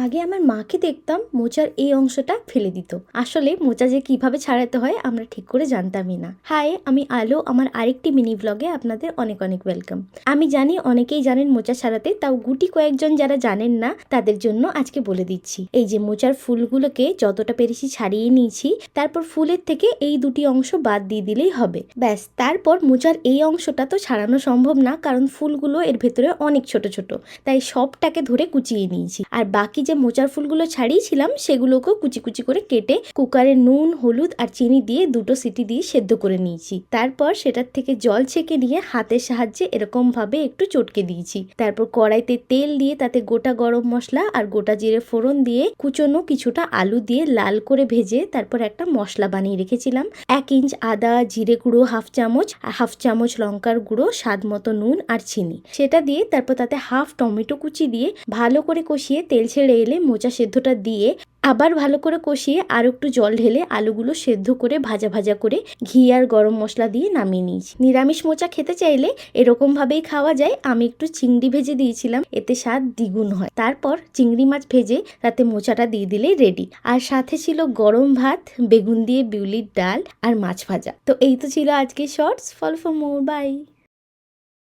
আগে আমার মাকে দেখতাম মোচার এই অংশটা ফেলে দিত। আসলে মোচা যে কিভাবে ছাড়াতে হয় আমরা ঠিক করে জানতামই না। হাই, আমি আলো। আমার আরেকটি মিনি ব্লগে আপনাদের অনেক অনেক ওয়েলকাম। আমি জানি অনেকেই জানেন মোচা ছাড়াতে, তাও গুটি কয়েকজন যারা জানেন না তাদের জন্য আজকে বলে দিচ্ছি। এই যে মোচার ফুলগুলোকে যতটা পেরেছি ছাড়িয়ে নিয়েছি, তারপর ফুলের থেকে এই দুটি অংশ বাদ দিয়ে দিলেই হবে, ব্যাস। তারপর মোচার এই অংশটা তো ছাড়ানো সম্ভব না, কারণ ফুলগুলো এর ভেতরে অনেক ছোট ছোট, তাই সবটাকে ধরে কুচিয়ে নিয়েছি। আর বাকি যে মোচার ফুলগুলো ছাড়িয়েছিলাম সেগুলোকেও কুচি কুচি করে কেটে কুকারে নুন, হলুদ আর চিনি দিয়ে 2টো সিটি দিয়ে সেদ্ধ করে নিয়েছি। তারপর সেটার থেকে জল ছেঁকে নিয়ে হাতের সাহায্যে এরকম ভাবে একটু চটকে দিয়েছি। তারপর কড়াইতে তেল দিয়ে তাতে গোটা গরম মশলা আর গোটা জিরে ফোড়ন দিয়ে কুচনো কিছুটা আলু দিয়ে লাল করে ভেজে তারপর একটা মশলা বানিয়ে রেখেছিলাম। 1 ইঞ্চ আদা, জিরে গুঁড়ো হাফ চামচ লঙ্কার গুঁড়ো, স্বাদ মতো নুন আর চিনি, সেটা দিয়ে তারপর তাতে হাফ টমেটো কুচি দিয়ে ভালো করে কষিয়ে তেল ছেড়ে এলে মোচা সেদ্ধটা দিয়ে আবার ভালো করে কষিয়ে আর একটু জল ঢেলে আলুগুলো সেদ্ধ করে ভাজা ভাজা করে ঘি আর গরম মশলা দিয়ে নামিয়ে নিয়েছি। নিরামিষ মোচা খেতে চাইলে এরকম ভাবেই খাওয়া যায়। আমি একটু চিংড়ি ভেজে দিয়েছিলাম, এতে স্বাদ দ্বিগুণ হয়। তারপর চিংড়ি মাছ ভেজে তাতে মোচাটা দিয়ে দিলেই রেডি। আর সাথে ছিল গরম ভাত, বেগুন দিয়ে বিউলির ডাল আর মাছ ভাজা। তো এই তো ছিল আজকে shorts. Follow for more, by.